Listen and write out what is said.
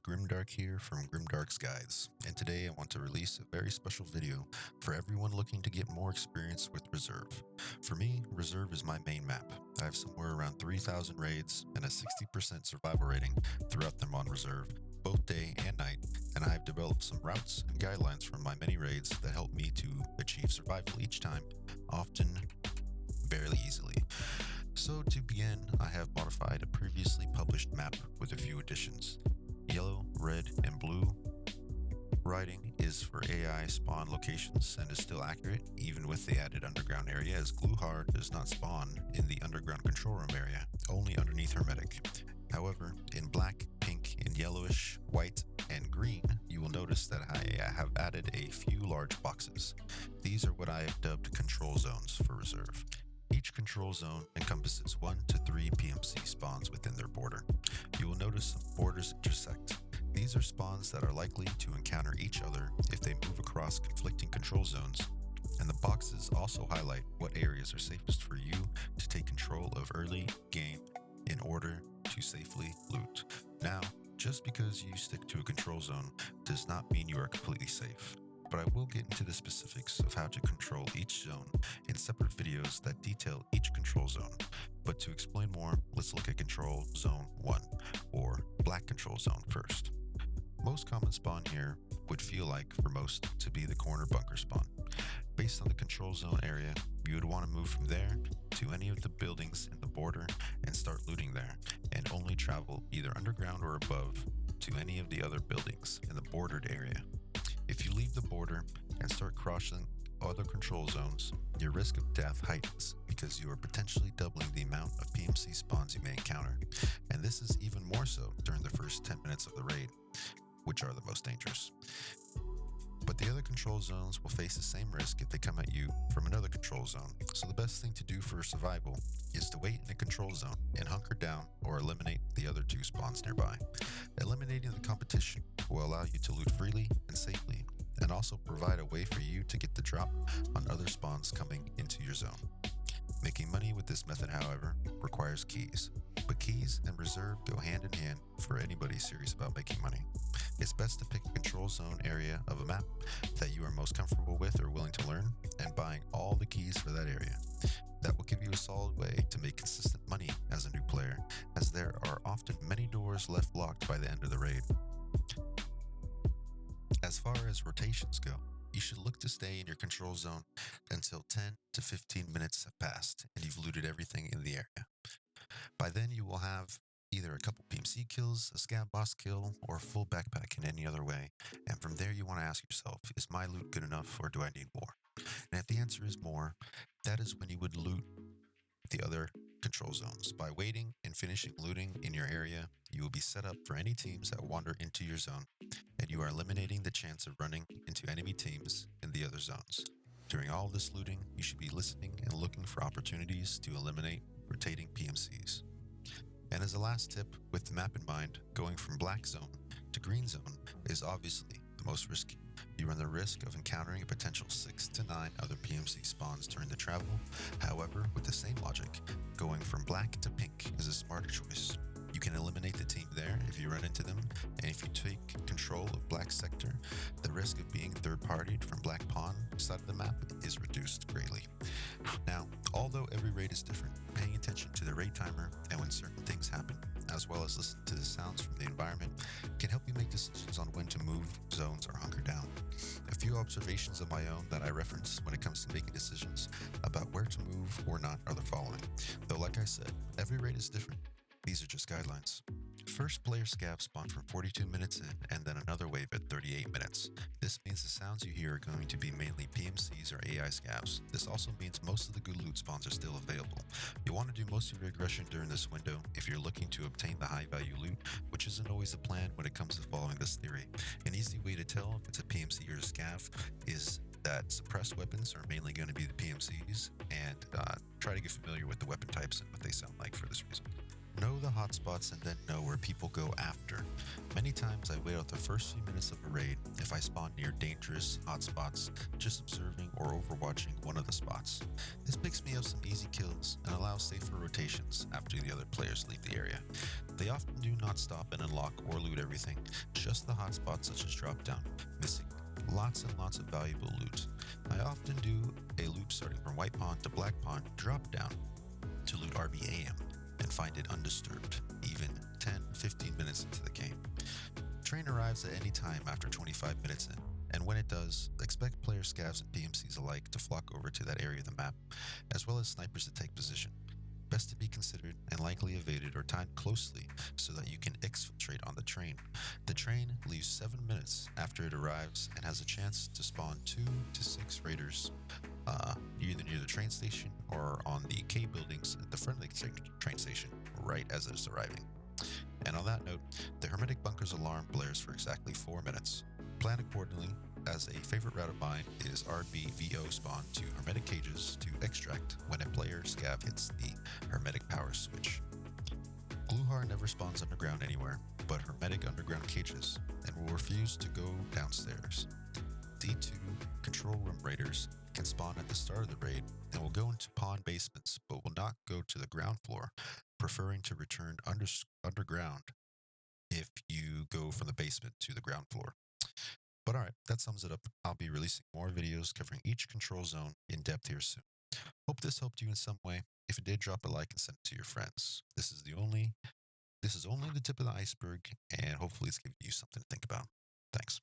Grimdark here from Grimdark's Guides, and today I want to release a very special video for everyone looking to get more experience with Reserve. For me, Reserve is my main map. I have somewhere around 3,000 raids and a 60% survival rating throughout them on Reserve, both day and night, and I have developed some routes and guidelines from my many raids that help me to achieve survival each time, often fairly easily. So to begin, I have modified a previously published map with a few additions. Yellow, red, and blue writing is for AI spawn locations and is still accurate even with the added underground area, as Glue Hard does not spawn in the underground control room area, only underneath Hermetic. However, in black, pink, and yellowish, white, and green, you will notice that I have added a few large boxes. These are what I have dubbed control zones for Reserve. Each control zone encompasses 1 to 3 PMC spawns within their border. You will notice some borders intersect. These are spawns that are likely to encounter each other if they move across conflicting control zones, and the boxes also highlight what areas are safest for you to take control of early game in order to safely loot. Now, just because you stick to a control zone does not mean you are completely safe, but I will get into the specifics of how to control each zone in separate videos that detail each control zone. But to explain more, let's look at Control Zone 1, or Black Control Zone first. Most common spawn here would feel like, for most, to be the corner bunker spawn. Based on the control zone area, you would want to move from there to any of the buildings in the border and start looting there, and only travel either underground or above to any of the other buildings in the bordered area. If you leave the border and start crossing other control zones, your risk of death heightens because you are potentially doubling the amount of PMC spawns you may encounter, and this is even more so during the first 10 minutes of the raid, which are the most dangerous. But the other control zones will face the same risk if they come at you from another control zone, so the best thing to do for survival is to wait in a control zone and hunker down or eliminate the other two spawns nearby. Eliminating the competition will allow you to loot freely and safely, and also provide a way for you to get the drop on other spawns coming into your zone. Making money with this method, however, requires keys, but keys and Reserve go hand in hand for anybody serious about making money. It's best to pick a control zone area of a map that you are most comfortable with or willing to learn, and buying all the keys for that area. That will give you a solid way to make consistent money as a new player, as there are often many doors left locked by the end of the raid. As far as rotations go, you should look to stay in your control zone until 10 to 15 minutes have passed and you've looted everything in the area. By then you will have either a couple PMC kills, a scab boss kill, or a full backpack in any other way, and from there you want to ask yourself, is my loot good enough or do I need more? And if the answer is more, that is when you would loot the other control zones. By waiting and finishing looting in your area, you will be set up for any teams that wander into your zone, and you are eliminating the chance of running into enemy teams in the other zones. During all this looting, you should be listening and looking for opportunities to eliminate rotating PMCs. And as a last tip, with the map in mind, going from black zone to green zone is obviously the most risky. You run the risk of encountering a potential 6 to 9 other PMC spawns during the travel. However, with the same logic, going from black to pink is a smarter choice. You can eliminate the team there if you run into them, and if you take control of black sector, the risk of being third-partied from black pawn side of the map is reduced greatly. Now, although every raid is different, paying attention to the raid timer and when certain things happen, as well as listen to the sounds from the environment, can help you make decisions on when to move zones or hunker down. A few observations of my own that I reference when it comes to making decisions about where to move or not are the following. Though like I said, every raid is different. These are just guidelines. First player scavs spawn from 42 minutes in, and then another wave at 38 minutes. This means the sounds you hear are going to be mainly PMCs or AI scavs. This also means most of the good loot spawns are still available. You'll want to do most of your aggression during this window if you're looking to obtain the high value loot, which isn't always the plan when it comes to following this theory. An easy way to tell if it's a PMC or a scav is that suppressed weapons are mainly going to be the PMCs, and try to get familiar with the weapon types and what they sound like for this reason. Know the hotspots and then know where people go after. Many times I wait out the first few minutes of a raid if I spawn near dangerous hotspots, just observing or overwatching one of the spots. This picks me up some easy kills and allows safer rotations after the other players leave the area. They often do not stop and unlock or loot everything, just the hotspots such as drop down, missing lots and lots of valuable loot. I often do a loop starting from White Pond to Black Pond drop down to loot RBAM and find it undisturbed, even 10-15 minutes into the game. Train arrives at any time after 25 minutes in, and when it does, expect player scavs and PMCs alike to flock over to that area of the map, as well as snipers to take position. Best to be considered and likely evaded or timed closely so that you can exfiltrate on the train. The train leaves 7 minutes after it arrives and has a chance to spawn 2 to 6 raiders, either near the train station or on the K buildings at the front of the train station right as it is arriving. And on that note, the Hermetic Bunker's alarm blares for exactly 4 minutes. Plan accordingly, as a favorite route of mine is RBVO spawn to Hermetic Cages to extract when a player scav hits the Hermetic power switch. Gluhar never spawns underground anywhere, but Hermetic underground cages, and will refuse to go downstairs. D2 control room raiders can spawn at the start of the raid and will go into pawn basements, but will not go to the ground floor, preferring to return underground if you go from the basement to the ground floor. But alright, that sums it up. I'll be releasing more videos covering each control zone in depth here soon. Hope this helped you in some way. If it did, drop a like and send it to your friends. This is only the tip of the iceberg, and hopefully it's giving you something to think about. Thanks.